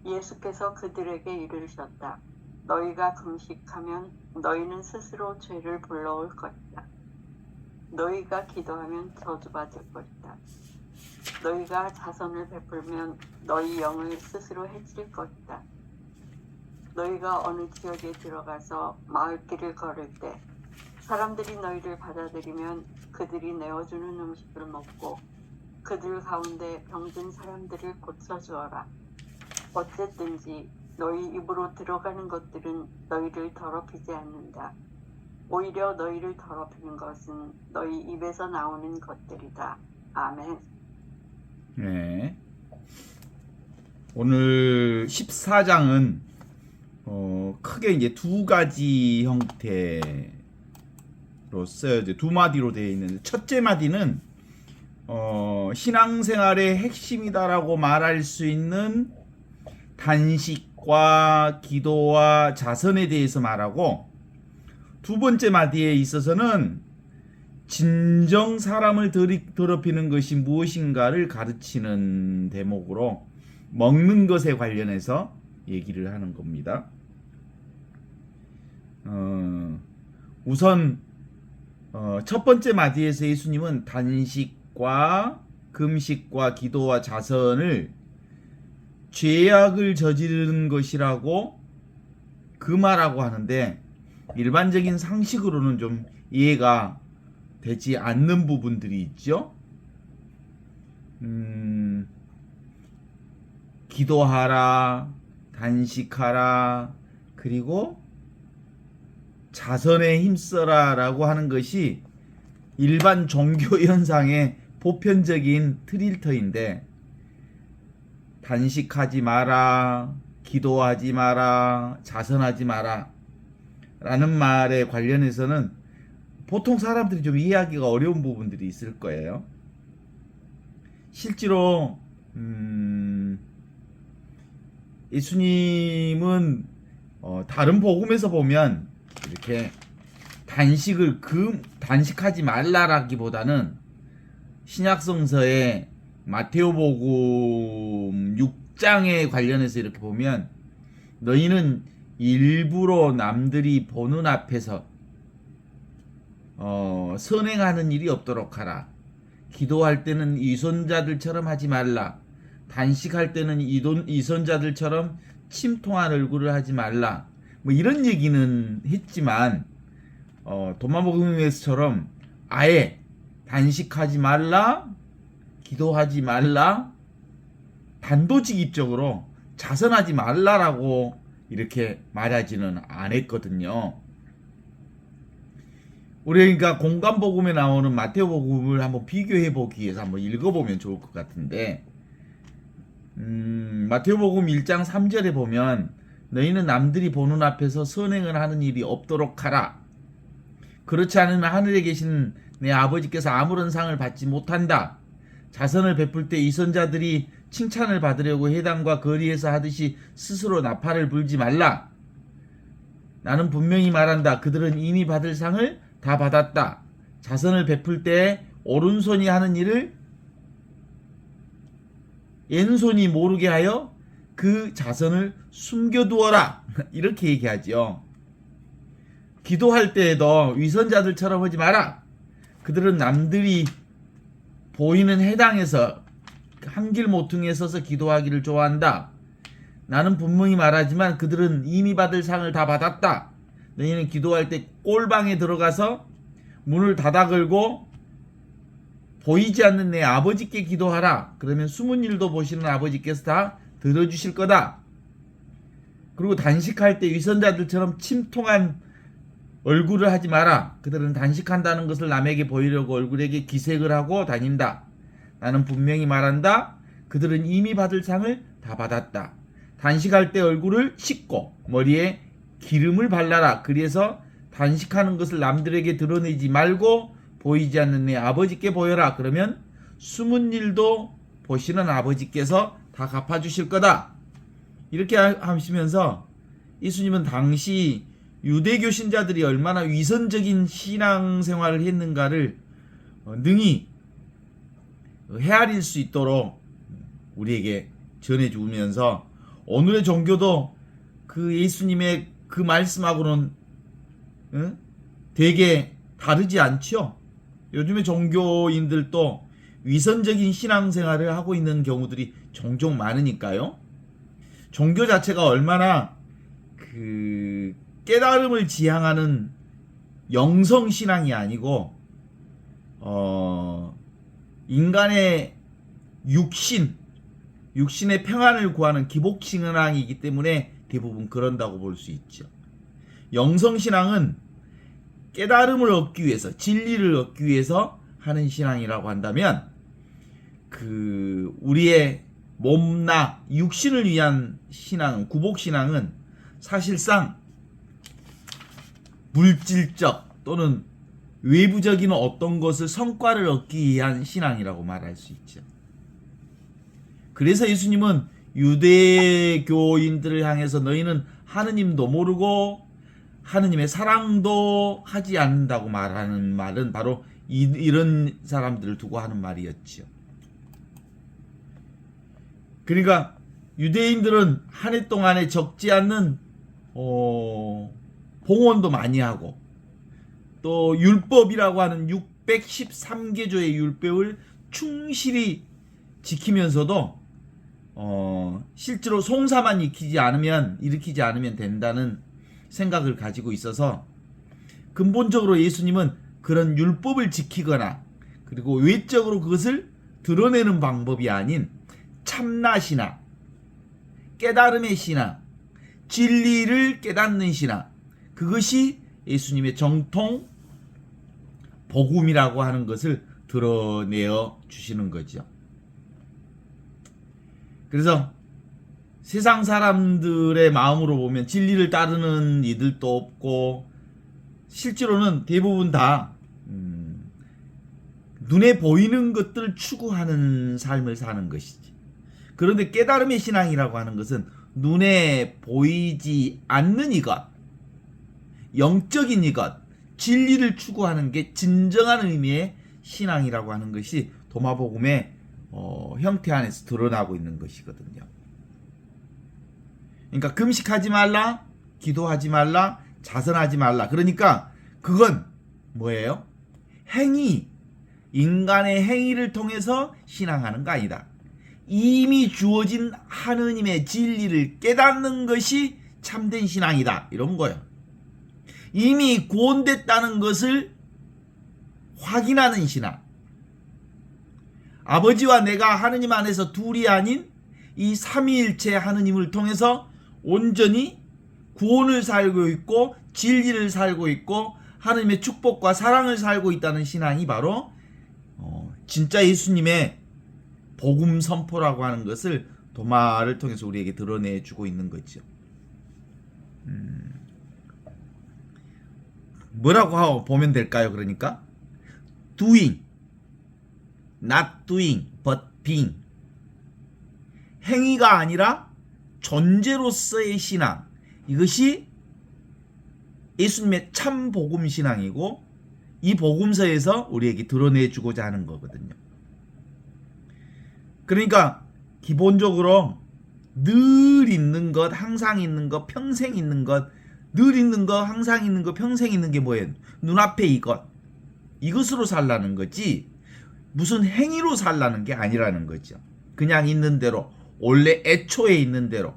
예수께서 그들에게 이르셨다. 너희가 금식하면 너희는 스스로 죄를 불러올 것이다. 너희가 기도하면 저주받을 것이다. 너희가 자선을 베풀면 너희 영을 스스로 해칠 것이다. 너희가 어느 지역에 들어가서 마을길을 걸을 때 사람들이 너희를 받아들이면 그들이 내어주는 음식을 먹고 그들 가운데 병든 사람들을 고쳐주어라. 어쨌든지 너희 입으로 들어가는 것들은 너희를 더럽히지 않는다. 오히려 너희를 더럽히는 것은 너희 입에서 나오는 것들이다. 아멘. 네. 오늘 14장은 크게 이제 두 가지 형태로 쓰여져 두 마디로 되어 있는데, 첫째 마디는 신앙생활의 핵심이다라고 말할 수 있는 단식과 기도와 자선에 대해서 말하고, 두 번째 마디에 있어서는 진정 사람을 더럽히는 것이 무엇인가를 가르치는 대목으로 먹는 것에 관련해서 얘기를 하는 겁니다. 우선 첫 번째 마디에서 예수님은 단식과 금식과 기도와 자선을 죄악을 저지르는 것이라고 금하라고 하는데, 일반적인 상식으로는 좀 이해가 되지 않는 부분들이 있죠. 기도하라, 단식하라, 그리고 자선에 힘써라 라고 하는 것이 일반 종교 현상의 보편적인 트릴터인데, 단식하지 마라, 기도하지 마라, 자선하지 마라 라는 말에 관련해서는 보통 사람들이 좀 이해하기가 어려운 부분들이 있을 거예요. 실제로 예수님은 다른 복음에서 보면 이렇게 단식하지 말라라기보다는 신약성서의 마테오복음 6장에 관련해서 이렇게 보면, 너희는 일부러 남들이 보는 앞에서 선행하는 일이 없도록 하라. 기도할 때는 이손자들처럼 하지 말라. 단식할 때는 이손자들처럼 침통한 얼굴을 하지 말라. 뭐 이런 얘기는 했지만 도마복음에서처럼 아예 단식하지 말라, 기도하지 말라, 단도직입적으로 자선하지 말라라고 이렇게 말하지는 않았거든요. 우리가 공간복음에 나오는 마테오복음을 한번 비교해 보기 위해서 한번 읽어보면 좋을 것 같은데, 마테오복음 1장 3절에 보면 너희는 남들이 보는 앞에서 선행을 하는 일이 없도록 하라. 그렇지 않으면 하늘에 계신 내 아버지께서 아무런 상을 받지 못한다. 자선을 베풀 때 이선자들이 칭찬을 받으려고 회당과 거리에서 하듯이 스스로 나팔을 불지 말라. 나는 분명히 말한다. 그들은 이미 받을 상을 다 받았다. 자선을 베풀 때 오른손이 하는 일을 왼손이 모르게 하여 그 자선을 숨겨두어라. 이렇게 얘기하죠. 기도할 때에도 위선자들처럼 하지 마라. 그들은 남들이 보이는 회당에서 한길 모퉁이에 서서 기도하기를 좋아한다. 나는 분명히 말하지만 그들은 이미 받을 상을 다 받았다. 너희는 기도할 때 꼴방에 들어가서 문을 닫아 걸고 보이지 않는 내 아버지께 기도하라. 그러면 숨은 일도 보시는 아버지께서 다 들어주실 거다. 그리고 단식할 때 위선자들처럼 침통한 얼굴을 하지 마라. 그들은 단식한다는 것을 남에게 보이려고 얼굴에게 기색을 하고 다닌다. 나는 분명히 말한다. 그들은 이미 받을 상을 다 받았다. 단식할 때 얼굴을 씻고 머리에 기름을 발라라. 그래서 단식하는 것을 남들에게 드러내지 말고 보이지 않는 내 아버지께 보여라. 그러면 숨은 일도 보시는 아버지께서 다 갚아주실 거다. 이렇게 하시면서 예수님은 당시 유대교 신자들이 얼마나 위선적인 신앙생활을 했는가를 능히 헤아릴 수 있도록 우리에게 전해주면서 오늘의 종교도 그 예수님의 그 말씀하고는 되게 다르지 않죠. 요즘에 종교인들도 위선적인 신앙생활을 하고 있는 경우들이 종종 많으니까요. 종교 자체가 얼마나 그 깨달음을 지향하는 영성신앙이 아니고 인간의 육신의 평안을 구하는 기복신앙이기 때문에 대부분 그런다고 볼 수 있죠. 영성신앙은 깨달음을 얻기 위해서, 진리를 얻기 위해서 하는 신앙이라고 한다면, 그 우리의 몸나 육신을 위한 신앙, 구복신앙은 사실상 물질적 또는 외부적인 어떤 것을 성과를 얻기 위한 신앙이라고 말할 수 있죠. 그래서 예수님은 유대교인들을 향해서 너희는 하느님도 모르고 하느님의 사랑도 하지 않는다고 말하는 말은 바로 이런 사람들을 두고 하는 말이었죠. 그러니까 유대인들은 한 해 동안에 적지 않는 봉헌도 많이 하고, 또 율법이라고 하는 613개조의 율법을 충실히 지키면서도 실제로 송사만 일으키지 않으면 된다는 생각을 가지고 있어서, 근본적으로 예수님은 그런 율법을 지키거나 그리고 외적으로 그것을 드러내는 방법이 아닌 참나 신앙, 깨달음의 신앙, 진리를 깨닫는 신앙, 그것이 예수님의 정통 복음이라고 하는 것을 드러내어 주시는 거죠. 그래서 세상 사람들의 마음으로 보면 진리를 따르는 이들도 없고, 실제로는 대부분 다 눈에 보이는 것들을 추구하는 삶을 사는 것이지. 그런데 깨달음의 신앙이라고 하는 것은 눈에 보이지 않는 이것, 영적인 이것, 진리를 추구하는 게 진정한 의미의 신앙이라고 하는 것이 도마복음의 형태 안에서 드러나고 있는 것이거든요. 그러니까 금식하지 말라, 기도하지 말라, 자선하지 말라. 그러니까 그건 뭐예요? 행위, 인간의 행위를 통해서 신앙하는 거 아니다. 이미 주어진 하느님의 진리를 깨닫는 것이 참된 신앙이다, 이런 거예요. 이미 구원됐다는 것을 확인하는 신앙. 아버지와 내가 하느님 안에서 둘이 아닌 이 삼위일체 하느님을 통해서 온전히 구원을 살고 있고 진리를 살고 있고 하느님의 축복과 사랑을 살고 있다는 신앙이 바로 진짜 예수님의 복음 선포라고 하는 것을 도마를 통해서 우리에게 드러내주고 있는 거죠. 뭐라고 보면 될까요? 그러니까 doing, not doing, but being. 행위가 아니라 존재로서의 신앙, 이것이 예수님의 참 복음 신앙이고, 이 복음서에서 우리에게 드러내주고자 하는 거거든요. 그러니까 기본적으로 늘 있는 것, 항상 있는 것, 평생 있는 것, 늘 있는 것, 항상 있는 것, 평생 있는 게 뭐예요? 눈앞에 이것으로 살라는 거지 무슨 행위로 살라는 게 아니라는 거죠. 그냥 있는 대로, 원래 애초에 있는 대로.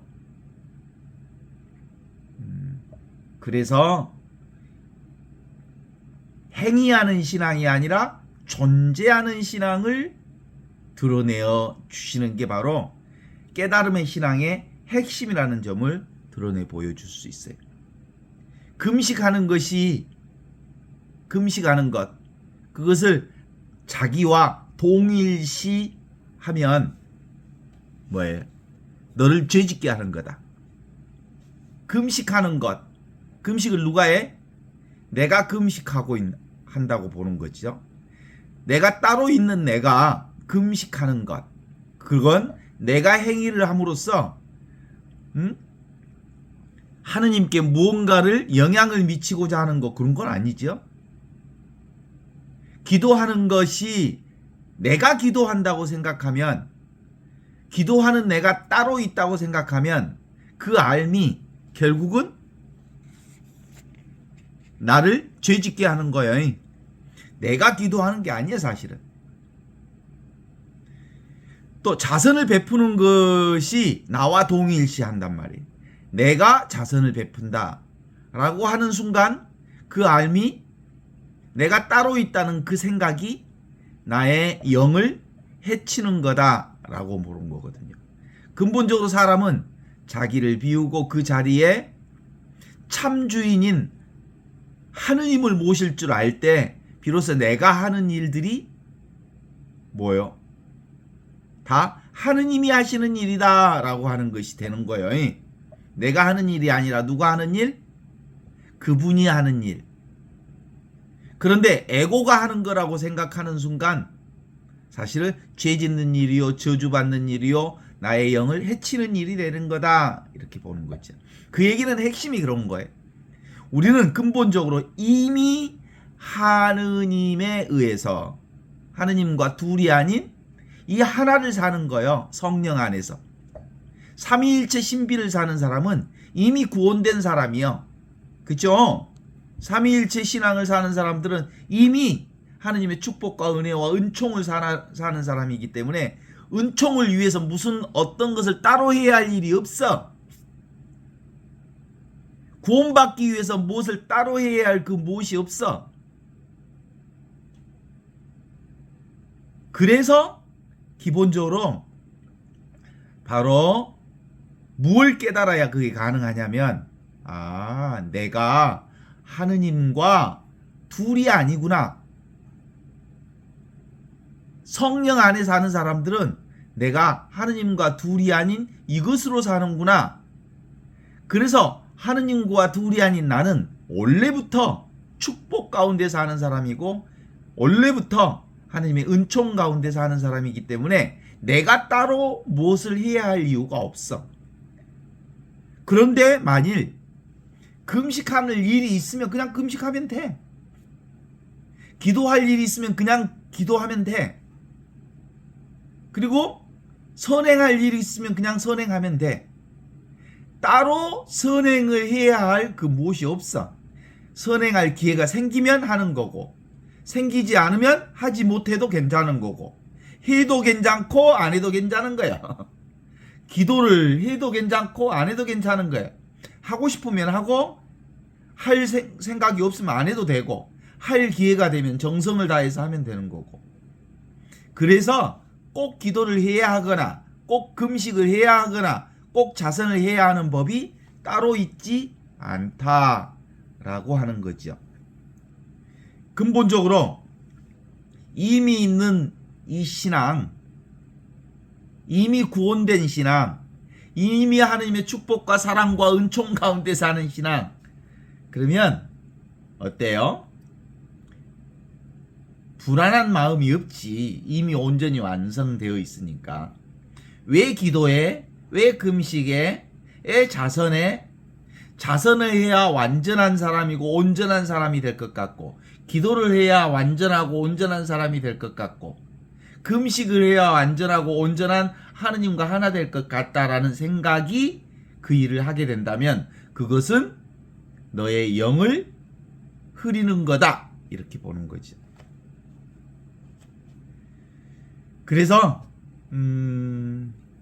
그래서 행위하는 신앙이 아니라 존재하는 신앙을 드러내어 주시는 게 바로 깨달음의 신앙의 핵심이라는 점을 드러내 보여줄 수 있어요. 금식하는 것, 그것을 자기와 동일시하면 뭐예요? 너를 죄짓게 하는 거다. 금식하는 것, 금식을 누가 해? 내가 금식하고 한다고 보는 거죠. 내가 따로 있는 내가 금식하는 것, 그건 내가 행위를 함으로써 하느님께 무언가를 영향을 미치고자 하는 것, 그런 건 아니죠. 기도하는 것이 내가 기도한다고 생각하면, 기도하는 내가 따로 있다고 생각하면 그 알미 결국은 나를 죄짓게 하는 거예요. 내가 기도하는 게 아니야 사실은. 또 자선을 베푸는 것이 나와 동일시한단 말이에요. 내가 자선을 베푼다 라고 하는 순간 그 알미, 내가 따로 있다는 그 생각이 나의 영을 해치는 거다 라고 보는 거거든요. 근본적으로 사람은 자기를 비우고 그 자리에 참 주인인 하느님을 모실 줄 알 때 비로소 내가 하는 일들이 뭐예요? 다 하느님이 하시는 일이다 라고 하는 것이 되는 거예요. 내가 하는 일이 아니라 누가 하는 일? 그분이 하는 일. 그런데 에고가 하는 거라고 생각하는 순간 사실은 죄 짓는 일이요, 저주받는 일이요, 나의 영을 해치는 일이 되는 거다 이렇게 보는 거죠. 그 얘기는 핵심이 그런 거예요. 우리는 근본적으로 이미 하느님에 의해서 하느님과 둘이 아닌 이 하나를 사는 거예요. 성령 안에서. 삼위일체 신비를 사는 사람은 이미 구원된 사람이요. 그죠? 삼위일체 신앙을 사는 사람들은 이미 하느님의 축복과 은혜와 은총을 사는 사람이기 때문에 은총을 위해서 무슨 어떤 것을 따로 해야 할 일이 없어. 구원받기 위해서 무엇을 따로 해야 할 그 무엇이 없어. 그래서 기본적으로 바로 무엇을 깨달아야 그게 가능하냐면 내가 하느님과 둘이 아니구나. 성령 안에 사는 사람들은 내가 하느님과 둘이 아닌 이것으로 사는구나. 그래서 하느님과 둘이 아닌 나는 원래부터 축복 가운데 사는 사람이고 원래부터 하느님의 은총 가운데 사는 사람이기 때문에 내가 따로 무엇을 해야 할 이유가 없어. 그런데 만일 금식하는 일이 있으면 그냥 금식하면 돼. 기도할 일이 있으면 그냥 기도하면 돼. 그리고 선행할 일이 있으면 그냥 선행하면 돼. 따로 선행을 해야 할 그 무엇이 없어. 선행할 기회가 생기면 하는 거고 생기지 않으면 하지 못해도 괜찮은 거고 해도 괜찮고 안 해도 괜찮은 거야. 기도를 해도 괜찮고 안 해도 괜찮은 거야. 하고 싶으면 하고 할 생각이 없으면 안 해도 되고 할 기회가 되면 정성을 다해서 하면 되는 거고. 그래서 꼭 기도를 해야 하거나 꼭 금식을 해야 하거나 꼭 자선을 해야 하는 법이 따로 있지 않다라고 하는 거죠. 근본적으로 이미 있는 이 신앙, 이미 구원된 신앙, 이미 하느님의 축복과 사랑과 은총 가운데 사는 신앙, 그러면 어때요? 불안한 마음이 없지. 이미 온전히 완성되어 있으니까. 왜 기도해? 왜 금식해? 왜 자선해? 자선을 해야 완전한 사람이고 온전한 사람이 될 것 같고, 기도를 해야 완전하고 온전한 사람이 될 것 같고, 금식을 해야 완전하고 온전한 하느님과 하나 될 것 같다라는 생각이 그 일을 하게 된다면 그것은 너의 영을 흐리는 거다 이렇게 보는 거죠. 그래서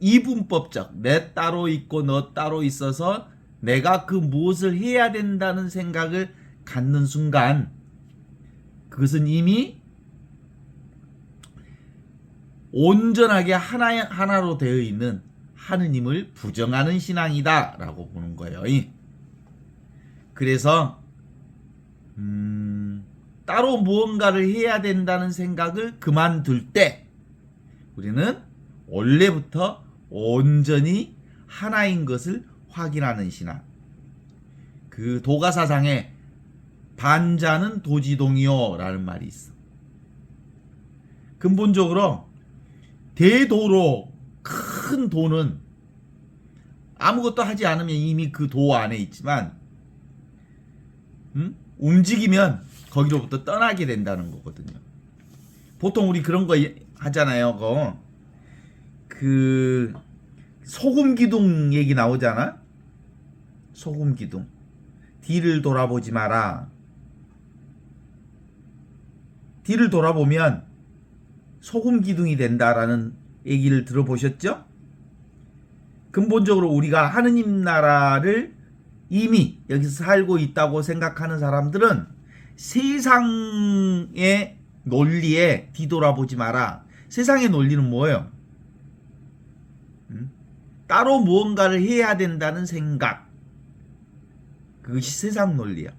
이분법적 내 따로 있고 너 따로 있어서 내가 그 무엇을 해야 된다는 생각을 갖는 순간 그것은 이미 온전하게 하나로 되어 있는 하느님을 부정하는 신앙이다 라고 보는 거예요. 그래서 따로 무언가를 해야 된다는 생각을 그만둘 때 우리는 원래부터 온전히 하나인 것을 확인하는 신앙. 그 도가사상에 반자는 도지동이요 라는 말이 있어. 근본적으로 대도로 큰 도는 아무것도 하지 않으면 이미 그 도 안에 있지만 움직이면 거기로부터 떠나게 된다는 거거든요. 보통 우리 그런 거 하잖아요. 그 소금 기둥 얘기 나오잖아. 소금 기둥. 뒤를 돌아보지 마라. 뒤를 돌아보면 소금 기둥이 된다라는 얘기를 들어보셨죠? 근본적으로 우리가 하느님 나라를 이미 여기서 살고 있다고 생각하는 사람들은 세상의 논리에 뒤돌아보지 마라. 세상의 논리는 뭐예요? 따로 무언가를 해야 된다는 생각. 그것이 세상 논리야.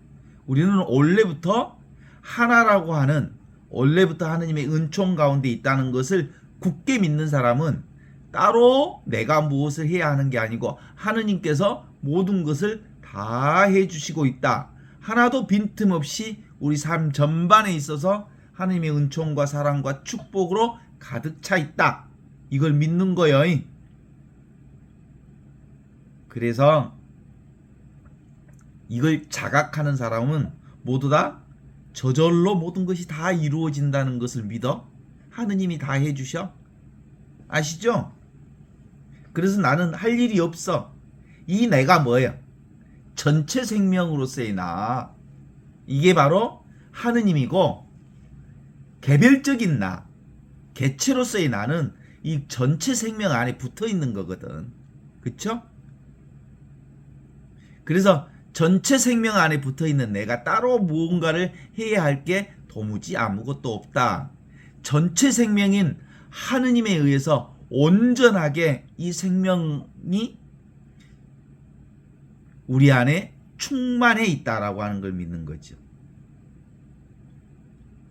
우리는 원래부터 하나라고 하는, 원래부터 하느님의 은총 가운데 있다는 것을 굳게 믿는 사람은 따로 내가 무엇을 해야 하는 게 아니고 하느님께서 모든 것을 다 해주시고 있다. 하나도 빈틈없이 우리 삶 전반에 있어서 하느님의 은총과 사랑과 축복으로 가득 차 있다. 이걸 믿는 거예요. 그래서 이걸 자각하는 사람은 모두 다 저절로 모든 것이 다 이루어진다는 것을 믿어. 하느님이 다 해주셔. 아시죠? 그래서 나는 할 일이 없어. 이 내가 뭐야? 전체 생명으로서의 나. 이게 바로 하느님이고, 개별적인 나, 개체로서의 나는 이 전체 생명 안에 붙어 있는 거거든. 그쵸? 그래서 전체 생명 안에 붙어 있는 내가 따로 무언가를 해야 할 게 도무지 아무것도 없다. 전체 생명인 하느님에 의해서 온전하게 이 생명이 우리 안에 충만해 있다라고 하는 걸 믿는 거죠.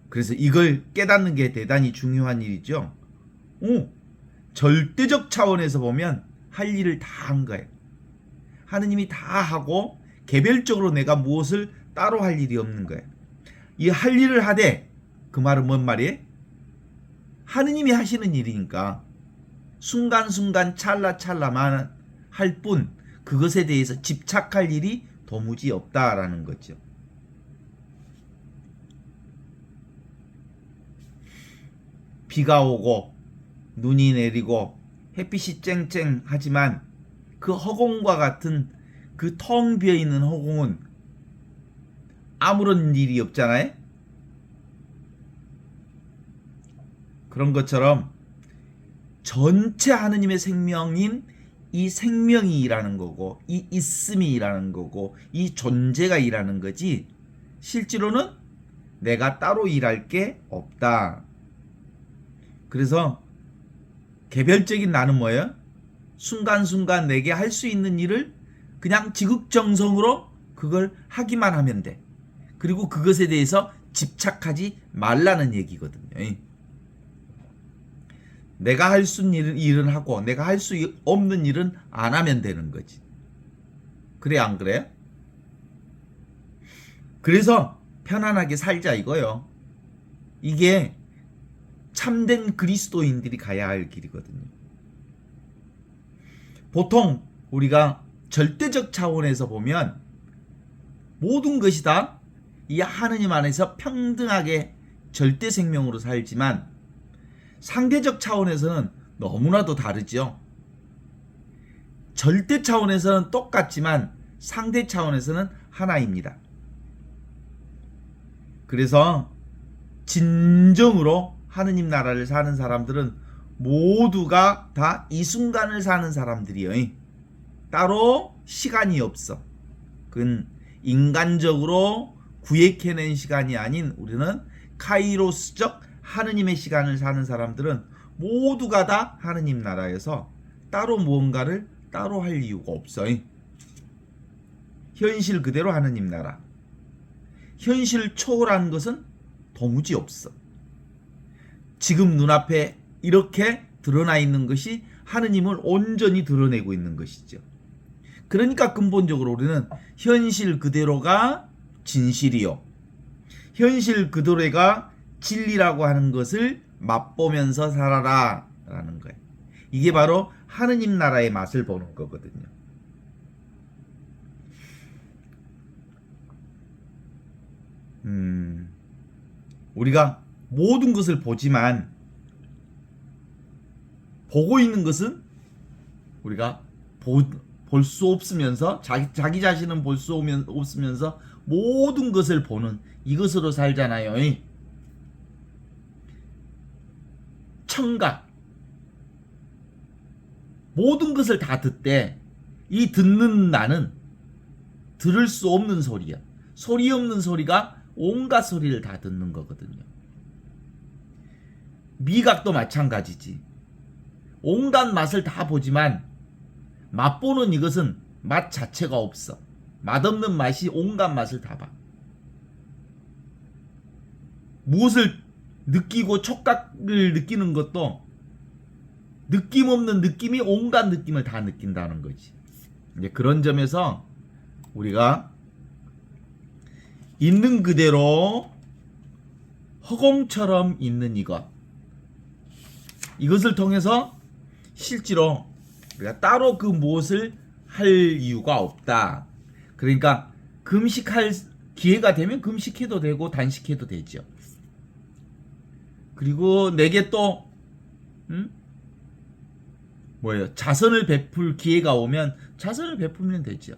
그래서 이걸 깨닫는 게 대단히 중요한 일이죠. 절대적 차원에서 보면 할 일을 다 한 거예요. 하느님이 다 하고 개별적으로 내가 무엇을 따로 할 일이 없는 거예요. 이 할 일을 하되, 그 말은 뭔 말이에요? 하느님이 하시는 일이니까 순간순간 찰나찰나만 할 뿐 그것에 대해서 집착할 일이 도무지 없다라는 거죠. 비가 오고 눈이 내리고 햇빛이 쨍쨍하지만 그 허공과 같은 그 텅 비어있는 허공은 아무런 일이 없잖아요. 그런 것처럼 전체 하느님의 생명인 이 생명이 일하는 거고, 이 있음이 일하는 거고, 이 존재가 일하는 거지, 실제로는 내가 따로 일할 게 없다. 그래서 개별적인 나는 뭐예요? 순간순간 내게 할 수 있는 일을 그냥 지극정성으로 그걸 하기만 하면 돼. 그리고 그것에 대해서 집착하지 말라는 얘기거든요. 내가 할 수 있는 일은 하고 내가 할 수 없는 일은 안 하면 되는 거지. 그래 안 그래요? 그래서 편안하게 살자 이거요. 이게 참된 그리스도인들이 가야 할 길이거든요. 보통 우리가 절대적 차원에서 보면 모든 것이 다 이 하느님 안에서 평등하게 절대 생명으로 살지만 상대적 차원에서는 너무나도 다르죠. 절대 차원에서는 똑같지만 상대 차원에서는 하나입니다. 그래서 진정으로 하느님 나라를 사는 사람들은 모두가 다 이 순간을 사는 사람들이에요. 따로 시간이 없어. 그건 인간적으로 구획해낸 시간이 아닌, 우리는 카이로스적 하느님의 시간을 사는 사람들은 모두가 다 하느님 나라에서 따로 무언가를 따로 할 이유가 없어요. 현실 그대로 하느님 나라. 현실을 초월한 것은 도무지 없어. 지금 눈앞에 이렇게 드러나 있는 것이 하느님을 온전히 드러내고 있는 것이죠. 그러니까 근본적으로 우리는 현실 그대로가 진실이요, 현실 그대로가 진리라고 하는 것을 맛보면서 살아라 라는 거예요. 이게 바로 하느님 나라의 맛을 보는 거거든요. 우리가 모든 것을 보지만 보고 있는 것은 우리가 볼 수 없으면서 자기 자신은 볼 수 없으면서 모든 것을 보는 이것으로 살잖아요. 청각 모든 것을 다 듣되 이 듣는 나는 들을 수 없는 소리야. 소리 없는 소리가 온갖 소리를 다 듣는 거거든요. 미각도 마찬가지지. 온갖 맛을 다 보지만 맛보는 이것은 맛 자체가 없어. 맛없는 맛이 온갖 맛을 다 봐. 무엇을 느끼고 촉각을 느끼는 것도 느낌 없는 느낌이 온갖 느낌을 다 느낀다는 거지. 이제 그런 점에서 우리가 있는 그대로 허공처럼 있는 이것을 통해서 실제로 우리가 따로 그 무엇을 할 이유가 없다. 그러니까 금식할 기회가 되면 금식해도 되고 단식해도 되죠. 그리고 내게 또 자선을 베풀 기회가 오면 자선을 베풀면 되죠.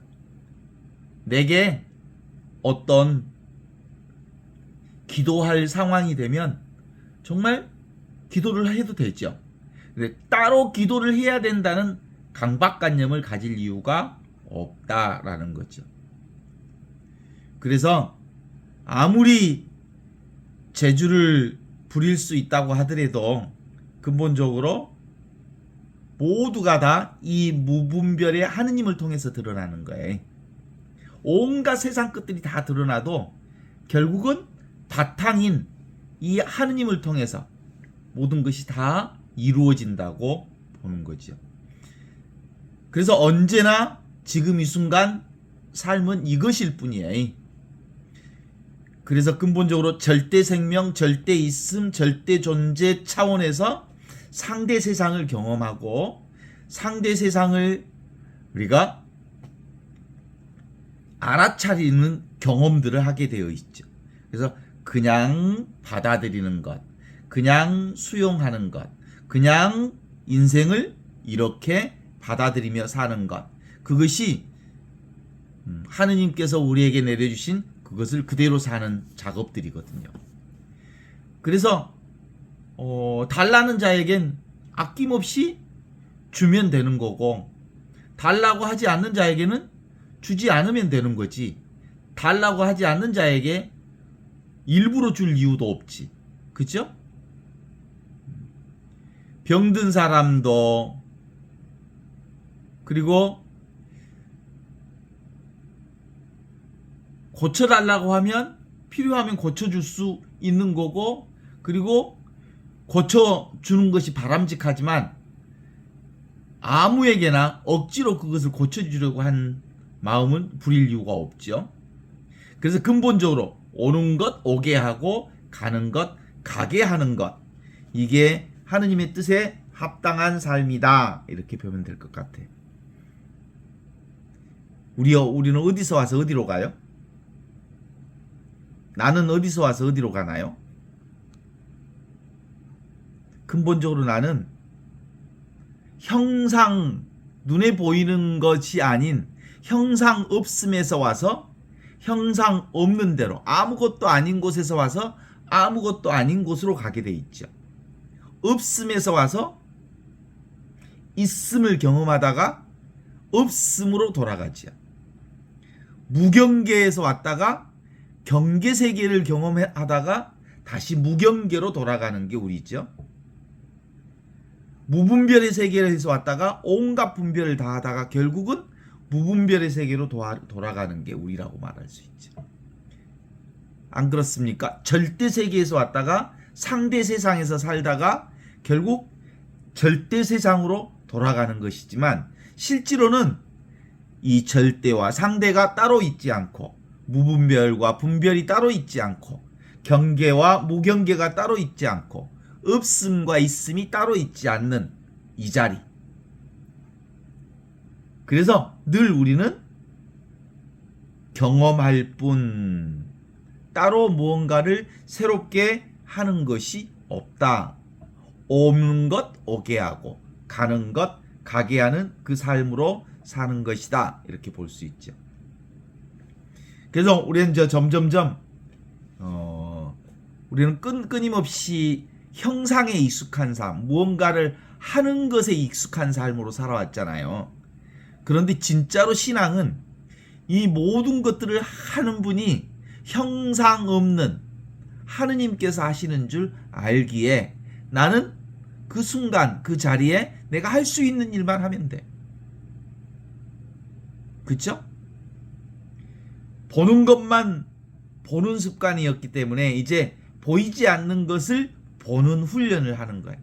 내게 어떤 기도할 상황이 되면 정말 기도를 해도 되죠. 근데 따로 기도를 해야 된다는 강박관념을 가질 이유가 없다라는 거죠. 그래서 아무리 재주를 부릴 수 있다고 하더라도 근본적으로 모두가 다 이 무분별의 하느님을 통해서 드러나는 거예요. 온갖 세상 것들이 다 드러나도 결국은 바탕인 이 하느님을 통해서 모든 것이 다 이루어진다고 보는 거죠. 그래서 언제나 지금 이 순간 삶은 이것일 뿐이에요. 그래서 근본적으로 절대 생명, 절대 있음, 절대 존재 차원에서 상대 세상을 경험하고 상대 세상을 우리가 알아차리는 경험들을 하게 되어 있죠. 그래서 그냥 받아들이는 것, 그냥 수용하는 것, 그냥 인생을 이렇게 받아들이며 사는 것, 그것이 하느님께서 우리에게 내려주신 그것을 그대로 사는 작업들이거든요. 그래서 달라는 자에겐 아낌없이 주면 되는 거고, 달라고 하지 않는 자에게는 주지 않으면 되는 거지. 달라고 하지 않는 자에게 일부러 줄 이유도 없지. 그죠? 병든 사람도, 그리고 고쳐달라고 하면 필요하면 고쳐줄 수 있는 거고, 그리고 고쳐주는 것이 바람직하지만 아무에게나 억지로 그것을 고쳐주려고 한 마음은 부릴 이유가 없죠. 그래서 근본적으로 오는 것 오게 하고 가는 것 가게 하는 것, 이게 하느님의 뜻에 합당한 삶이다, 이렇게 보면 될 것 같아. 우리는 어디서 와서 어디로 가요? 나는 어디서 와서 어디로 가나요? 근본적으로 나는 형상, 눈에 보이는 것이 아닌 형상 없음에서 와서 형상 없는 대로, 아무것도 아닌 곳에서 와서 아무것도 아닌 곳으로 가게 돼 있죠. 없음에서 와서 있음을 경험하다가 없음으로 돌아가죠. 무경계에서 왔다가 경계 세계를 경험하다가 다시 무경계로 돌아가는 게 우리죠. 무분별의 세계에서 왔다가 온갖 분별을 다 하다가 결국은 무분별의 세계로 돌아가는 게 우리라고 말할 수 있죠. 안 그렇습니까? 절대 세계에서 왔다가 상대 세상에서 살다가 결국 절대 세상으로 돌아가는 것이지만, 실제로는 이 절대와 상대가 따로 있지 않고, 무분별과 분별이 따로 있지 않고, 경계와 무경계가 따로 있지 않고, 없음과 있음이 따로 있지 않는 이 자리. 그래서 늘 우리는 경험할 뿐, 따로 무언가를 새롭게 하는 것이 없다. 오는 것 오게 하고 가는 것 가게 하는 그 삶으로 사는 것이다. 이렇게 볼 수 있죠. 그래서 우리는 점점점 우리는 끊임없이 형상에 익숙한 삶, 무언가를 하는 것에 익숙한 삶으로 살아왔잖아요. 그런데 진짜로 신앙은 이 모든 것들을 하는 분이 형상 없는 하느님께서 하시는 줄 알기에 나는 그 순간 그 자리에 내가 할 수 있는 일만 하면 돼. 그쵸? 보는 것만 보는 습관이었기 때문에 이제 보이지 않는 것을 보는 훈련을 하는 거예요.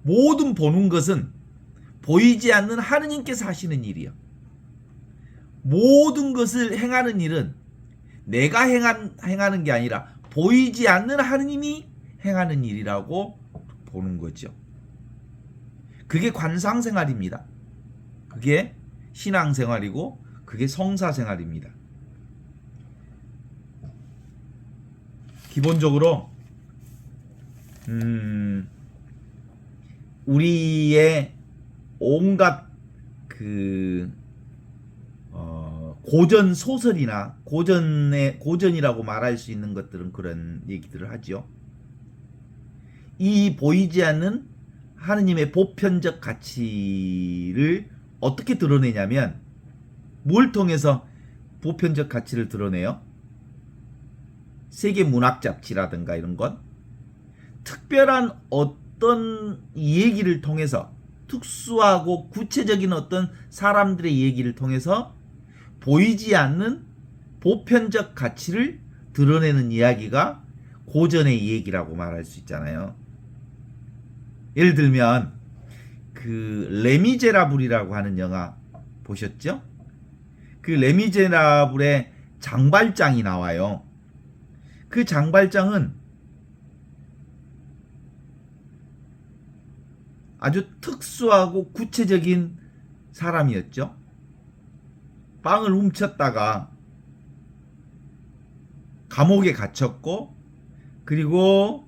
모든 보는 것은 보이지 않는 하느님께서 하시는 일이요. 모든 것을 행하는 일은 내가 행하는 게 아니라 보이지 않는 하느님이 행하는 일이라고 보는 거죠. 그게 관상생활입니다. 그게 신앙생활이고 그게 성사생활입니다. 기본적으로 우리의 온갖 고전 소설이나 고전이라고 말할 수 있는 것들은 그런 얘기들을 하죠. 이 보이지 않는 하느님의 보편적 가치를 어떻게 드러내냐면 뭘 통해서 보편적 가치를 드러내요? 세계 문학 잡지라든가 이런 건 특별한 어떤 얘기를 통해서 특수하고 구체적인 어떤 사람들의 얘기를 통해서 보이지 않는 보편적 가치를 드러내는 이야기가 고전의 얘기라고 말할 수 있잖아요. 예를 들면 그 레미제라블이라고 하는 영화 보셨죠? 그 레미제라블의 장발장이 나와요. 그 장발장은 아주 특수하고 구체적인 사람이었죠. 빵을 훔쳤다가 감옥에 갇혔고 그리고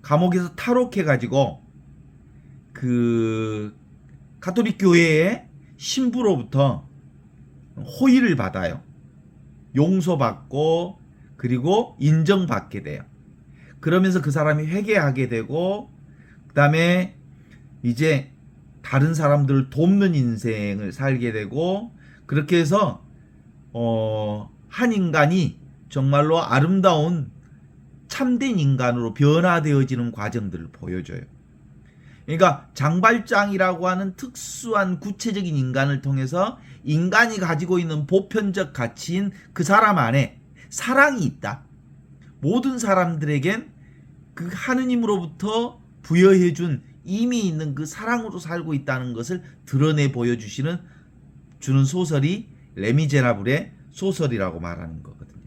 감옥에서 탈옥해가지고 그 가톨릭 교회의 신부로부터 호의를 받아요. 용서받고 그리고 인정받게 돼요. 그러면서 그 사람이 회개하게 되고 그 다음에 이제 다른 사람들을 돕는 인생을 살게 되고 그렇게 해서 한 인간이 정말로 아름다운 참된 인간으로 변화되어지는 과정들을 보여줘요. 그러니까 장발장이라고 하는 특수한 구체적인 인간을 통해서 인간이 가지고 있는 보편적 가치인 그 사람 안에 사랑이 있다. 모든 사람들에겐 그 하느님으로부터 부여해준 이미 있는 그 사랑으로 살고 있다는 것을 드러내 보여주는 소설이 레미제라블의 소설이라고 말하는 거거든요.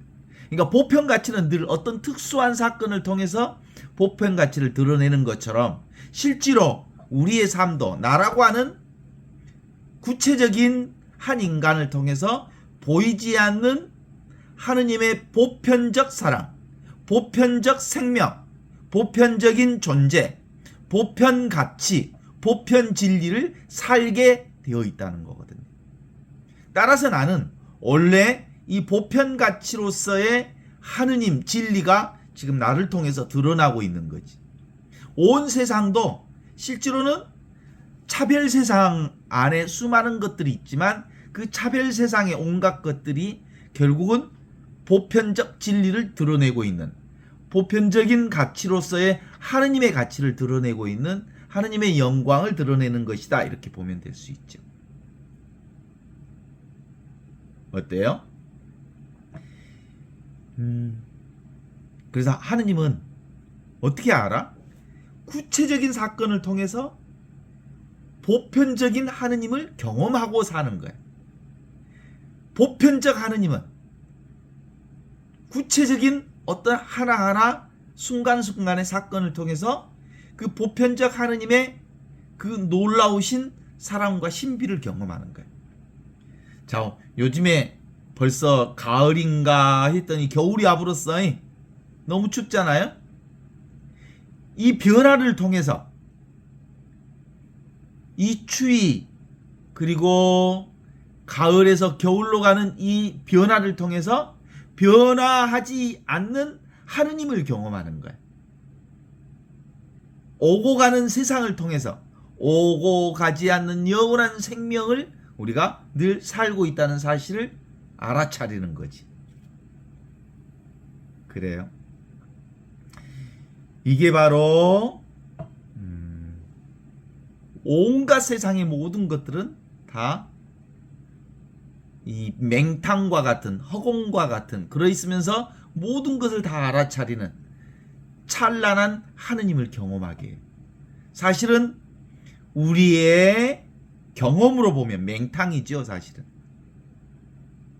그러니까 보편 가치는 늘 어떤 특수한 사건을 통해서 보편 가치를 드러내는 것처럼 실제로 우리의 삶도 나라고 하는 구체적인 한 인간을 통해서 보이지 않는 하느님의 보편적 사랑, 보편적 생명, 보편적인 존재, 보편 가치, 보편 진리를 살게 되어 있다는 거거든요. 따라서 나는 원래 이 보편 가치로서의 하느님 진리가 지금 나를 통해서 드러나고 있는 거지. 온 세상도 실제로는 차별 세상 안에 수많은 것들이 있지만 그 차별 세상의 온갖 것들이 결국은 보편적 진리를 드러내고 있는 보편적인 가치로서의 하느님의 가치를 드러내고 있는 하느님의 영광을 드러내는 것이다. 이렇게 보면 될 수 있죠. 어때요? 그래서 하느님은 어떻게 알아? 구체적인 사건을 통해서 보편적인 하느님을 경험하고 사는 거예요. 보편적 하느님은 구체적인 어떤 하나하나 순간순간의 사건을 통해서 그 보편적 하느님의 그 놀라우신 사랑과 신비를 경험하는 거예요. 자, 요즘에 벌써 가을인가 했더니 겨울이 와버렸어. 너무 춥잖아요. 이 변화를 통해서 이 추위 그리고 가을에서 겨울로 가는 이 변화를 통해서 변화하지 않는 하느님을 경험하는 거야. 오고 가는 세상을 통해서 오고 가지 않는 영원한 생명을 우리가 늘 살고 있다는 사실을 알아차리는 거지. 그래요. 이게 바로 온갖 세상의 모든 것들은 다 이 맹탕과 같은 허공과 같은 그러있으면서 모든 것을 다 알아차리는 찬란한 하느님을 경험하게 해요. 사실은 우리의 경험으로 보면 맹탕이죠, 사실은.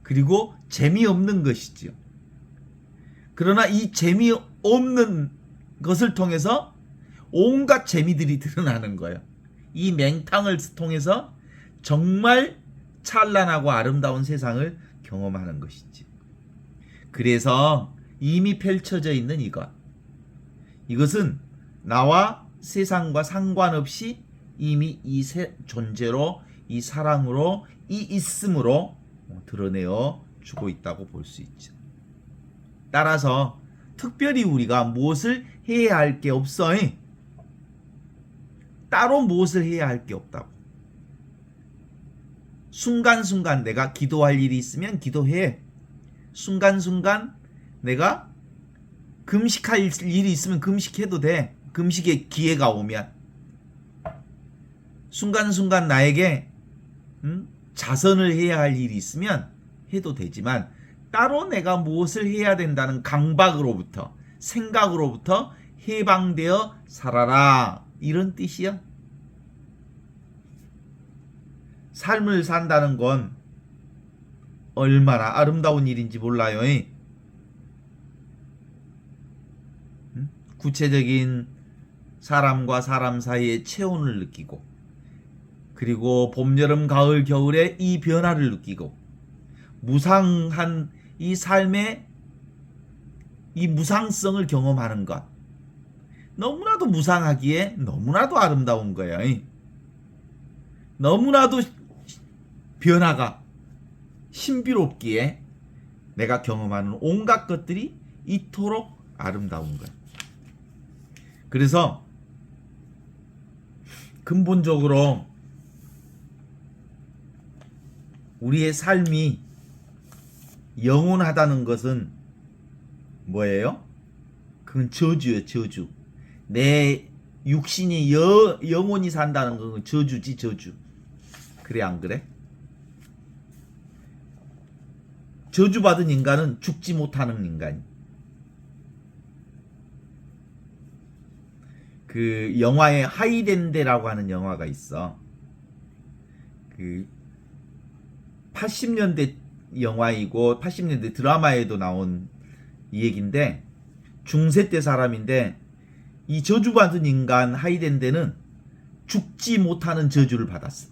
그리고 재미없는 것이죠. 그러나 이 재미없는 것을 통해서 온갖 재미들이 드러나는 거예요. 이 맹탕을 통해서 정말 찬란하고 아름다운 세상을 경험하는 것이지. 그래서 이미 펼쳐져 있는 이것은 나와 세상과 상관없이 이미 이 존재로, 이 사랑으로, 이 있음으로 드러내어 주고 있다고 볼 수 있죠. 따라서 특별히 우리가 무엇을 해야 할 게 없어. 따로 무엇을 해야 할 게 없다고. 순간순간 내가 기도할 일이 있으면 기도해. 순간순간 내가 금식할 일이 있으면 금식해도 돼. 금식의 기회가 오면. 순간순간 나에게 자선을 해야 할 일이 있으면 해도 되지만 따로 내가 무엇을 해야 된다는 강박으로부터 생각으로부터 해방되어 살아라. 이런 뜻이야. 삶을 산다는 건 얼마나 아름다운 일인지 몰라요. 구체적인 사람과 사람 사이의 체온을 느끼고 그리고 봄, 여름, 가을, 겨울의 이 변화를 느끼고 무상한 이 삶의 이 무상성을 경험하는 것. 너무나도 무상하기에 너무나도 아름다운 거예요. 너무나도 변화가 신비롭기에 내가 경험하는 온갖 것들이 이토록 아름다운 거야. 그래서 근본적으로 우리의 삶이 영원하다는 것은 뭐예요? 그건 저주예요, 저주. 내 육신이 영원히 산다는 건 저주지, 저주. 그래, 안 그래? 저주받은 인간은 죽지 못하는 인간. 그 영화에 하이덴데라고 하는 영화가 있어. 그 80년대 영화이고 80년대 드라마에도 나온 이 얘기인데 중세 때 사람인데 이 저주받은 인간 하이덴데는 죽지 못하는 저주를 받았어.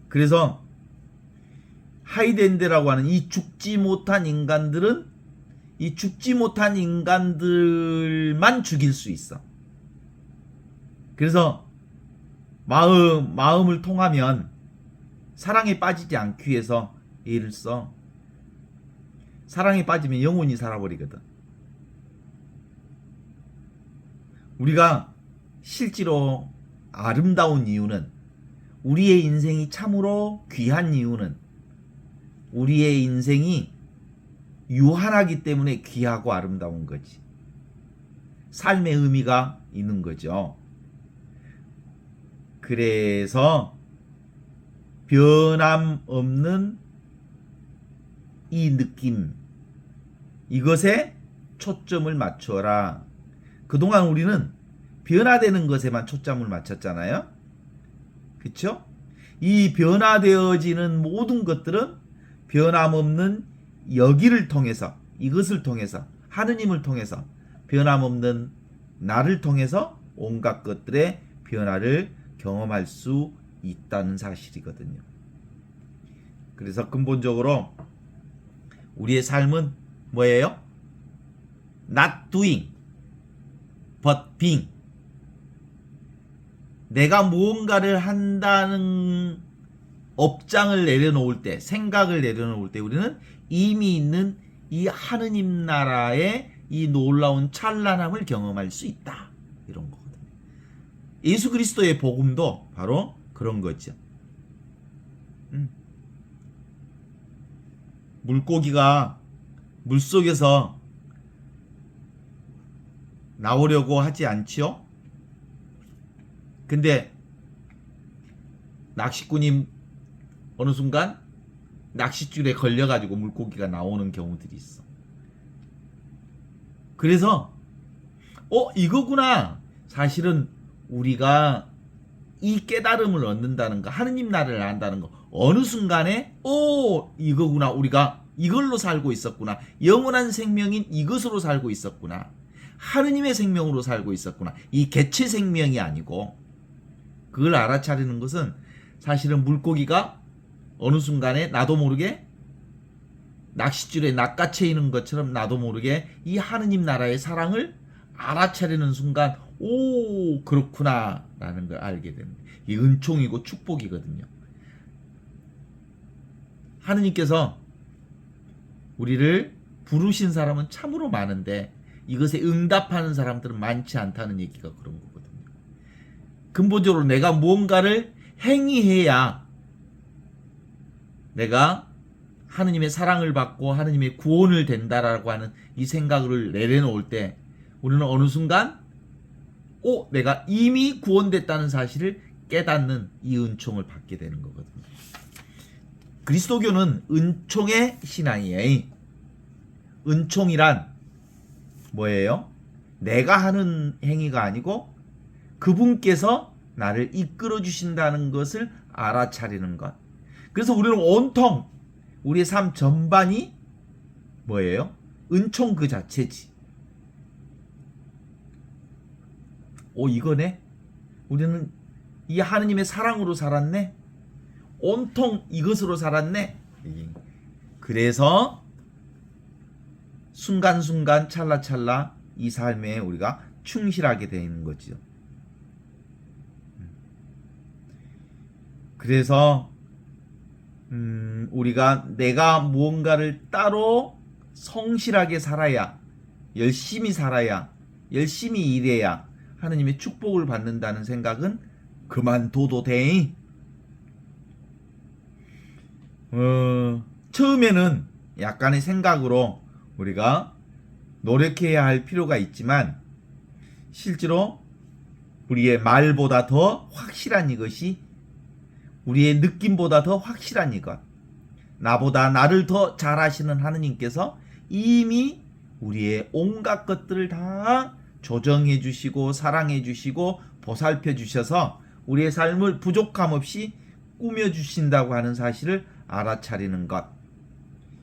그래서 하이덴데라고 하는 이 죽지 못한 인간들은 이 죽지 못한 인간들만 죽일 수 있어. 그래서 마음을 통하면 사랑에 빠지지 않기 위해서 예를 써. 사랑에 빠지면 영원히 살아버리거든. 우리가 실제로 아름다운 이유는 우리의 인생이 참으로 귀한 이유는 우리의 인생이 유한하기 때문에 귀하고 아름다운 거지. 삶의 의미가 있는 거죠. 그래서 변함없는 이 느낌, 이것에 초점을 맞춰라. 그동안 우리는 변화되는 것에만 초점을 맞췄잖아요. 그렇죠? 이 변화되어지는 모든 것들은 변함없는 여기를 통해서, 이것을 통해서, 하느님을 통해서, 변함없는 나를 통해서 온갖 것들의 변화를 경험할 수 있다는 사실이거든요. 그래서 근본적으로 우리의 삶은 뭐예요? Not doing, but being. 내가 무언가를 한다는 업장을 내려놓을 때, 생각을 내려놓을 때 우리는 이미 있는 이 하느님 나라의 이 놀라운 찬란함을 경험할 수 있다. 이런 거거든요. 예수 그리스도의 복음도 바로 그런 거죠. 물고기가 물속에서 나오려고 하지 않지요? 근데 낚시꾼이 어느 순간 낚싯줄에 걸려가지고 물고기가 나오는 경우들이 있어. 그래서 이거구나. 사실은 우리가 이 깨달음을 얻는다는 거, 하느님 나라를 안다는 거, 어느 순간에 이거구나. 우리가 이걸로 살고 있었구나. 영원한 생명인 이것으로 살고 있었구나. 하느님의 생명으로 살고 있었구나. 이 개체 생명이 아니고, 그걸 알아차리는 것은 사실은 물고기가 어느 순간에 나도 모르게 낚싯줄에 낚아채 있는 것처럼 나도 모르게 이 하느님 나라의 사랑을 알아차리는 순간 그렇구나 라는 걸 알게 됩니다. 이 은총이고 축복이거든요. 하느님께서 우리를 부르신 사람은 참으로 많은데 이것에 응답하는 사람들은 많지 않다는 얘기가 그런 거거든요. 근본적으로 내가 무언가를 행위해야 내가 하느님의 사랑을 받고 하느님의 구원을 된다라고 하는 이 생각을 내려놓을 때 우리는 어느 순간 내가 이미 구원됐다는 사실을 깨닫는 이 은총을 받게 되는 거거든요. 그리스도교는 은총의 신앙이에요. 은총이란 뭐예요? 내가 하는 행위가 아니고 그분께서 나를 이끌어 주신다는 것을 알아차리는 것. 그래서 우리는 온통 우리의 삶 전반이 뭐예요? 은총 그 자체지. 이거네? 우리는 이 하느님의 사랑으로 살았네? 온통 이것으로 살았네? 그래서 순간순간 찰나찰나 이 삶에 우리가 충실하게 되는 거죠. 그래서 우리가 내가 무언가를 따로 성실하게 살아야, 열심히 살아야, 열심히 일해야 하느님의 축복을 받는다는 생각은 그만둬도 돼. 처음에는 약간의 생각으로 우리가 노력해야 할 필요가 있지만 실제로 우리의 말보다 더 확실한 이것이, 우리의 느낌보다 더 확실한 이것, 나보다 나를 더 잘 아시는 하느님께서 이미 우리의 온갖 것들을 다 조정해 주시고 사랑해 주시고 보살펴 주셔서 우리의 삶을 부족함 없이 꾸며 주신다고 하는 사실을 알아차리는 것,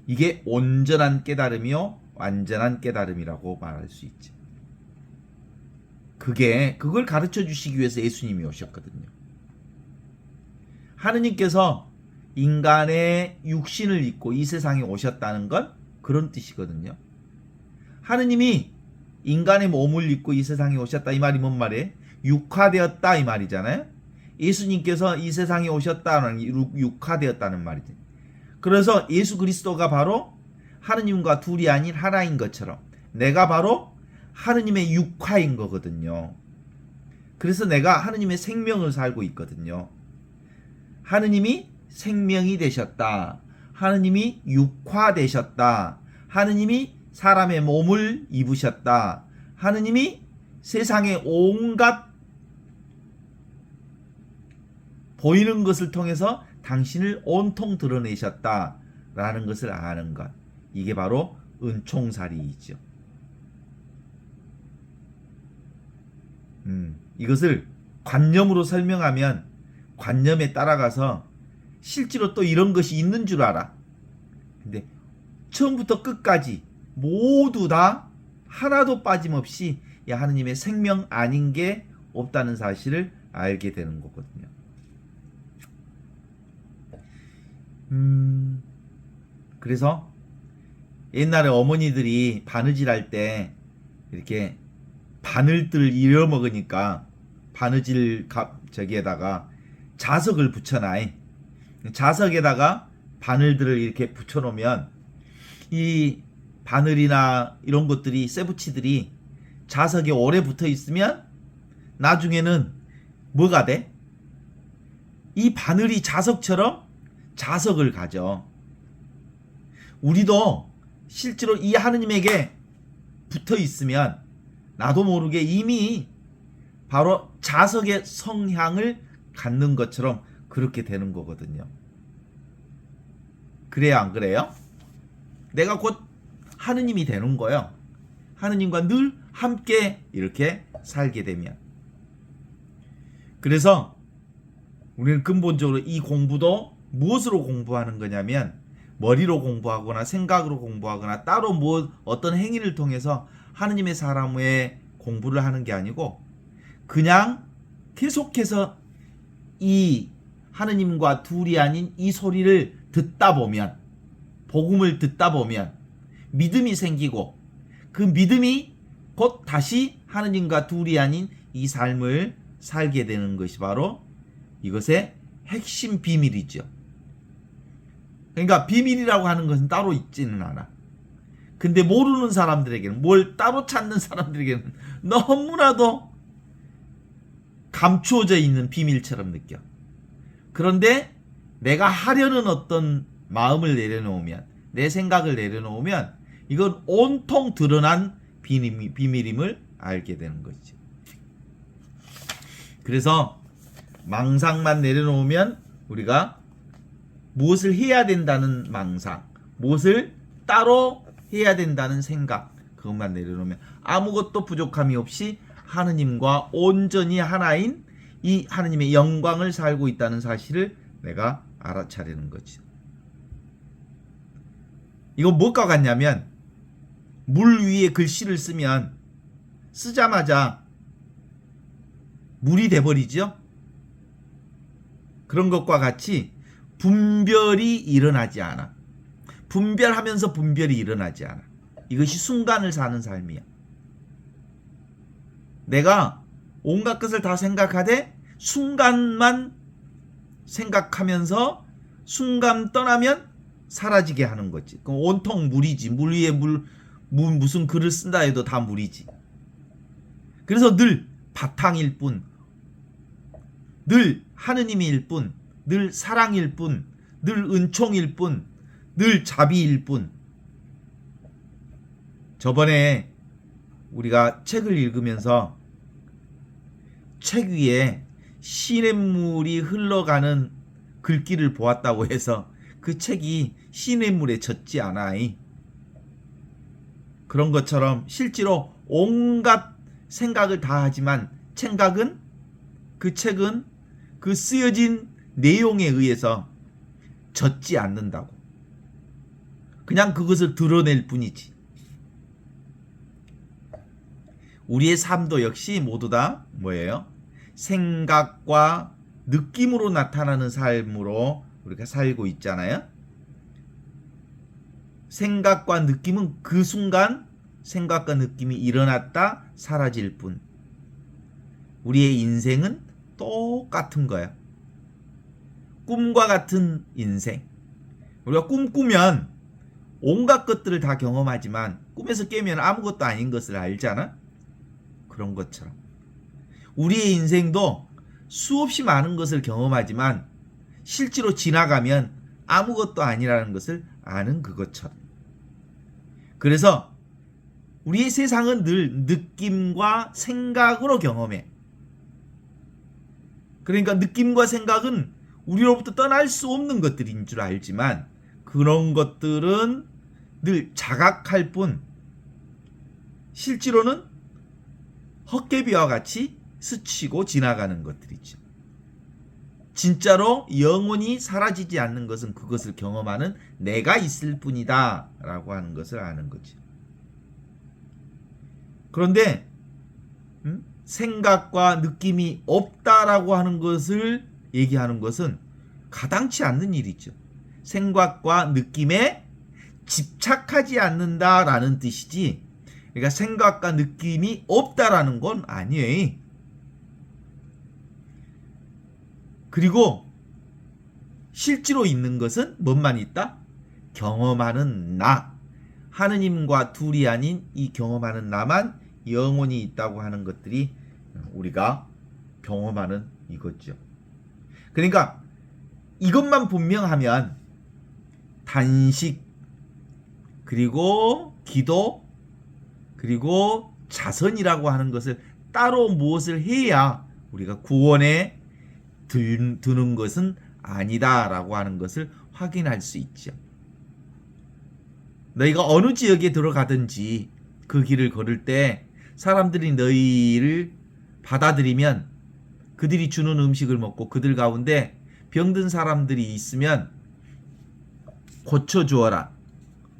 이게 온전한 깨달음이요 완전한 깨달음이라고 말할 수 있죠. 그걸 가르쳐 주시기 위해서 예수님이 오셨거든요. 하느님께서 인간의 육신을 입고 이 세상에 오셨다는 건 그런 뜻이거든요. 하느님이 인간의 몸을 입고 이 세상에 오셨다, 이 말이 뭔 말이에요? 육화되었다 이 말이잖아요. 예수님께서 이 세상에 오셨다는 육화되었다는 말이죠. 그래서 예수 그리스도가 바로 하느님과 둘이 아닌 하나인 것처럼 내가 바로 하느님의 육화인 거거든요. 그래서 내가 하느님의 생명을 살고 있거든요. 하느님이 생명이 되셨다. 하느님이 육화되셨다. 하느님이 사람의 몸을 입으셨다. 하느님이 세상의 온갖 보이는 것을 통해서 당신을 온통 드러내셨다라는 것을 아는 것. 이게 바로 은총살이이죠. 이것을 관념으로 설명하면 관념에 따라가서 실제로 또 이런 것이 있는 줄 알아. 근데 처음부터 끝까지 모두 다 하나도 빠짐없이 하느님의 생명 아닌 게 없다는 사실을 알게 되는 거거든요. 그래서 옛날에 어머니들이 바느질 할 때 이렇게 바늘들을 잃어먹으니까 바느질 저기에다가 자석을 붙여놔. 자석에다가 바늘들을 이렇게 붙여놓으면 이 바늘이나 이런 것들이 쇠붙이들이 자석에 오래 붙어 있으면 나중에는 뭐가 돼? 이 바늘이 자석처럼 자석을 가져. 우리도 실제로 이 하느님에게 붙어 있으면 나도 모르게 이미 바로 자석의 성향을 갖는 것처럼 그렇게 되는 거거든요. 그래요, 안 그래요? 내가 곧 하느님이 되는 거예요. 하느님과 늘 함께 이렇게 살게 되면. 그래서 우리는 근본적으로 이 공부도 무엇으로 공부하는 거냐면 머리로 공부하거나 생각으로 공부하거나 따로 어떤 행위를 통해서 하느님의 사람의 공부를 하는 게 아니고 그냥 계속해서 이 하느님과 둘이 아닌 이 소리를 듣다 보면, 복음을 듣다 보면 믿음이 생기고 그 믿음이 곧 다시 하느님과 둘이 아닌 이 삶을 살게 되는 것이 바로 이것의 핵심 비밀이죠. 그러니까 비밀이라고 하는 것은 따로 있지는 않아. 근데 모르는 사람들에게는, 뭘 따로 찾는 사람들에게는 너무나도 감추어져 있는 비밀처럼 느껴. 그런데 내가 하려는 어떤 마음을 내려놓으면, 내 생각을 내려놓으면 이건 온통 드러난 비밀임을 알게 되는 것이죠. 그래서 망상만 내려놓으면 우리가 무엇을 해야 된다는 망상, 무엇을 따로 해야 된다는 생각, 그것만 내려놓으면 아무것도 부족함이 없이 하느님과 온전히 하나인 이 하느님의 영광을 살고 있다는 사실을 내가 알아차리는 거지. 이거 뭐가 같냐면 물 위에 글씨를 쓰면 쓰자마자 물이 돼버리죠. 그런 것과 같이 분별이 일어나지 않아. 분별하면서 분별이 일어나지 않아. 이것이 순간을 사는 삶이야. 내가 온갖 것을 다 생각하되 순간만 생각하면서 순간 떠나면 사라지게 하는 거지. 그럼 온통 물이지. 물 위에 무슨 글을 쓴다 해도 다 물이지. 그래서 늘 바탕일 뿐, 늘 하느님일 뿐, 늘 사랑일 뿐, 늘 은총일 뿐, 늘 자비일 뿐. 저번에 우리가 책을 읽으면서 책 위에 시냇물이 흘러가는 글귀를 보았다고 해서 그 책이 시냇물에 젖지 않아. 그런 것처럼 실제로 온갖 생각을 다 하지만 그 책은 그 쓰여진 내용에 의해서 젖지 않는다고. 그냥 그것을 드러낼 뿐이지. 우리의 삶도 역시 모두 다 뭐예요? 생각과 느낌으로 나타나는 삶으로 우리가 살고 있잖아요. 생각과 느낌은 그 순간 생각과 느낌이 일어났다 사라질 뿐. 우리의 인생은 똑같은 거야. 꿈과 같은 인생. 우리가 꿈꾸면 온갖 것들을 다 경험하지만 꿈에서 깨면 아무것도 아닌 것을 알잖아. 그런 것처럼 우리의 인생도 수없이 많은 것을 경험하지만 실제로 지나가면 아무것도 아니라는 것을 아는 그것처럼. 그래서 우리의 세상은 늘 느낌과 생각으로 경험해. 그러니까 느낌과 생각은 우리로부터 떠날 수 없는 것들인 줄 알지만 그런 것들은 늘 자각할 뿐 실제로는 헛개비와 같이 스치고 지나가는 것들이죠. 진짜로 영원히 사라지지 않는 것은 그것을 경험하는 내가 있을 뿐이다 라고 하는 것을 아는 거지. 그런데 생각과 느낌이 없다라고 하는 것을 얘기하는 것은 가당치 않는 일이죠. 생각과 느낌에 집착하지 않는다라는 뜻이지, 그러니까 생각과 느낌이 없다라는 건 아니에요. 그리고 실제로 있는 것은 뭔만 있다? 경험하는 나. 하느님과 둘이 아닌 이 경험하는 나만 영원히 있다고 하는 것들이 우리가 경험하는 이거죠. 그러니까 이것만 분명하면 단식, 그리고 기도, 그리고 자선이라고 하는 것을 따로 무엇을 해야 우리가 구원에 드는 것은 아니다라고 하는 것을 확인할 수 있죠. 너희가 어느 지역에 들어가든지 그 길을 걸을 때 사람들이 너희를 받아들이면 그들이 주는 음식을 먹고 그들 가운데 병든 사람들이 있으면 고쳐주어라.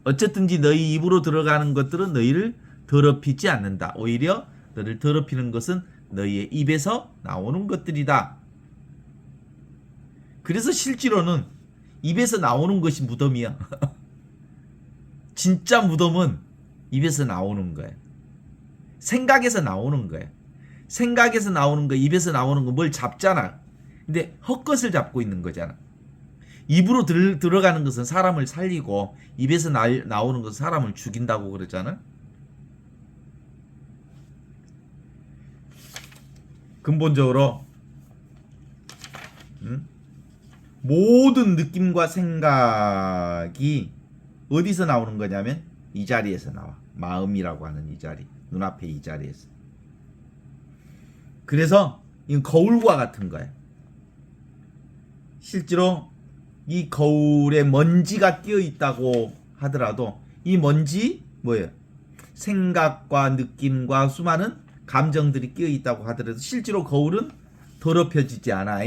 어쨌든지 너희 입으로 들어가는 것들은 너희를 더럽히지 않는다. 오히려 너를 더럽히는 것은 너희의 입에서 나오는 것들이다. 그래서 실제로는 입에서 나오는 것이 무덤이야. 진짜 무덤은 입에서 나오는 거예요. 생각에서 나오는 거예요. 생각에서 나오는 거, 입에서 나오는 거 뭘 잡잖아. 근데 헛것을 잡고 있는 거잖아. 입으로 들어가는 것은 사람을 살리고 입에서 나오는 것은 사람을 죽인다고 그러잖아. 근본적으로 모든 느낌과 생각이 어디서 나오는 거냐면 이 자리에서 나와. 마음이라고 하는 이 자리, 눈앞에 이 자리에서. 그래서 이건 거울과 같은 거예요. 실제로 이 거울에 먼지가 끼어 있다고 하더라도 이 먼지 뭐예요? 생각과 느낌과 수많은 감정들이 끼어 있다고 하더라도 실제로 거울은 더럽혀지지 않아.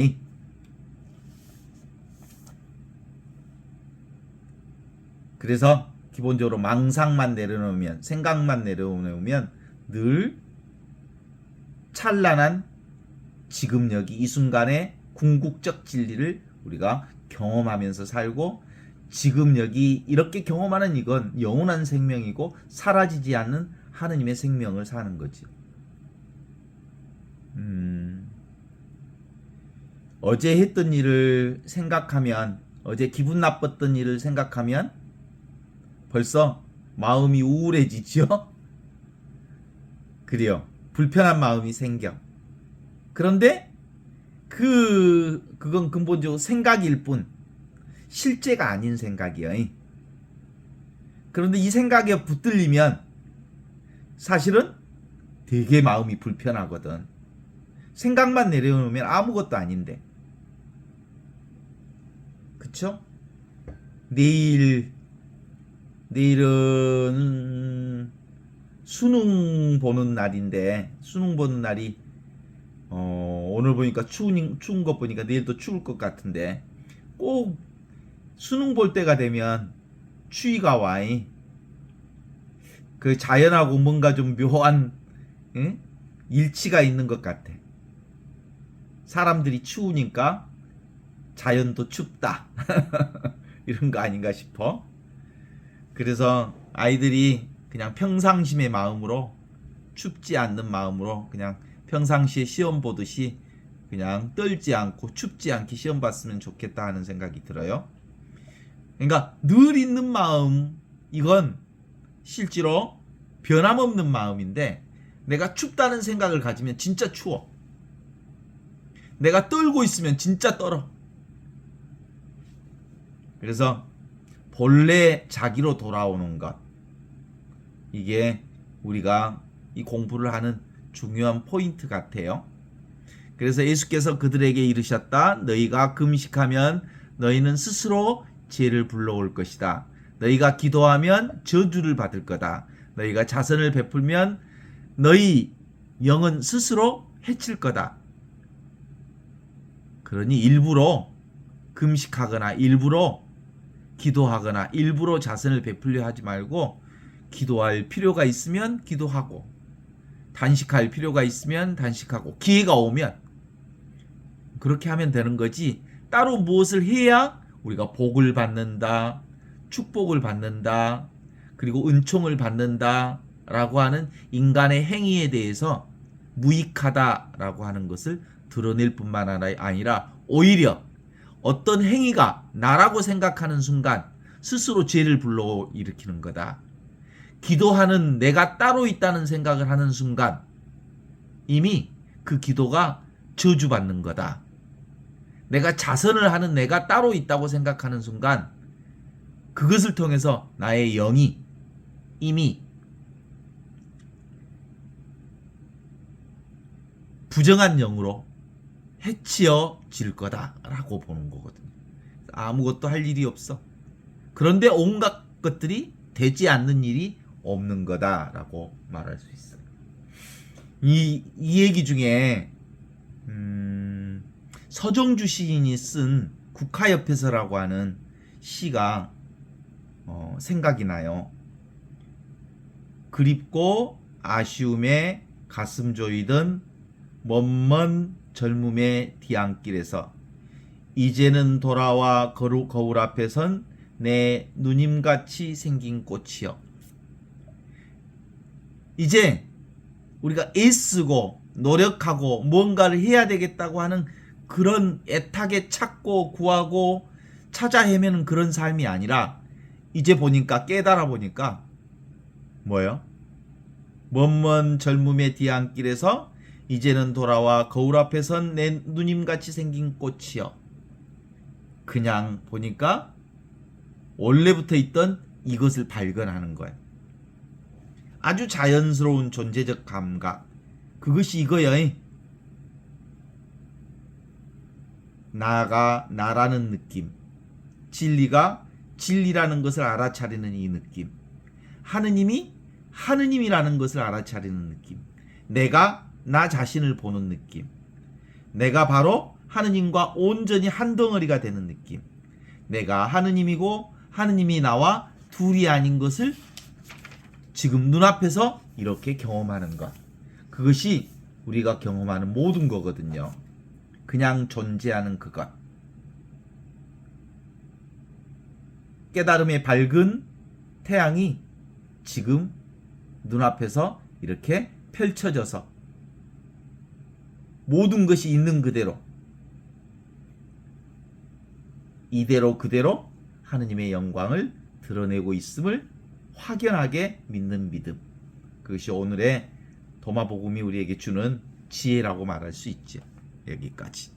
그래서 기본적으로 망상만 내려놓으면, 생각만 내려놓으면 늘 찬란한 지금 여기 이 순간의 궁극적 진리를 우리가 경험하면서 살고, 지금 여기 이렇게 경험하는 이건 영원한 생명이고 사라지지 않는 하느님의 생명을 사는 거지. 어제 했던 일을 생각하면, 어제 기분 나빴던 일을 생각하면 벌써 마음이 우울해지죠? 그래요. 불편한 마음이 생겨. 그런데 그건 근본적으로 생각일 뿐 실제가 아닌 생각이에요. 그런데 이 생각에 붙들리면 사실은 되게 마음이 불편하거든. 생각만 내려놓으면 아무것도 아닌데. 그쵸? 내일은 수능 보는 날인데, 수능 보는 날이 오늘 보니까 추운 것 보니까 내일 또 추울 것 같은데, 꼭 수능 볼 때가 되면 추위가 와. 그 자연하고 뭔가 좀 묘한 일치가 있는 것 같아. 사람들이 추우니까 자연도 춥다. 이런 거 아닌가 싶어. 그래서 아이들이 그냥 평상심의 마음으로, 춥지 않는 마음으로 그냥 평상시에 시험 보듯이 그냥 떨지 않고 춥지 않게 시험 봤으면 좋겠다 하는 생각이 들어요. 그러니까 늘 있는 마음, 이건 실제로 변함없는 마음인데, 내가 춥다는 생각을 가지면 진짜 추워. 내가 떨고 있으면 진짜 떨어. 그래서 본래 자기로 돌아오는 것, 이게 우리가 이 공부를 하는 중요한 포인트 같아요. 그래서 예수께서 그들에게 이르셨다. 너희가 금식하면 너희는 스스로 죄를 불러올 것이다. 너희가 기도하면 저주를 받을 거다. 너희가 자선을 베풀면 너희 영은 스스로 해칠 거다. 그러니 일부러 금식하거나 일부러 기도하거나 일부러 자선을 베풀려 하지 말고, 기도할 필요가 있으면 기도하고, 단식할 필요가 있으면 단식하고, 기회가 오면 그렇게 하면 되는 거지, 따로 무엇을 해야 우리가 복을 받는다, 축복을 받는다, 그리고 은총을 받는다 라고 하는 인간의 행위에 대해서 무익하다라고 하는 것을 드러낼 뿐만 아니라 오히려 어떤 행위가 나라고 생각하는 순간 스스로 죄를 불러일으키는 거다. 기도하는 내가 따로 있다는 생각을 하는 순간 이미 그 기도가 저주받는 거다. 내가 자선을 하는 내가 따로 있다고 생각하는 순간 그것을 통해서 나의 영이 이미 부정한 영으로 해치어질 거다라고 보는 거거든요. 아무것도 할 일이 없어. 그런데 온갖 것들이 되지 않는 일이 없는 거다라고 말할 수 있어요. 이 얘기 중에 서정주 시인이 쓴 국화옆에서라고 하는 시가 생각이 나요. 그립고 아쉬움에 가슴 조이던 먼 젊음의 뒤안길에서 이제는 돌아와 거울 앞에 선 내 누님같이 생긴 꽃이여. 이제 우리가 애쓰고 노력하고 뭔가를 해야 되겠다고 하는 그런 애타게 찾고 구하고 찾아 헤매는 그런 삶이 아니라 이제 보니까 깨달아 보니까 뭐예요? 먼 젊음의 뒤안길에서 이제는 돌아와 거울 앞에 선 내 누님같이 생긴 꽃이여. 그냥 보니까 원래부터 있던 이것을 발견하는 거예요. 아주 자연스러운 존재적 감각. 그것이 이거야. 나가 나라는 느낌. 진리가 진리라는 것을 알아차리는 이 느낌. 하느님이 하느님이라는 것을 알아차리는 느낌. 내가 나 자신을 보는 느낌. 내가 바로 하느님과 온전히 한 덩어리가 되는 느낌. 내가 하느님이고 하느님이 나와 둘이 아닌 것을 지금 눈앞에서 이렇게 경험하는 것. 그것이 우리가 경험하는 모든 거거든요. 그냥 존재하는 그것. 깨달음의 밝은 태양이 지금 눈앞에서 이렇게 펼쳐져서 모든 것이 있는 그대로 이대로 그대로 하느님의 영광을 드러내고 있음을 확연하게 믿는 믿음. 그것이 오늘의 도마복음이 우리에게 주는 지혜라고 말할 수 있죠. 여기까지.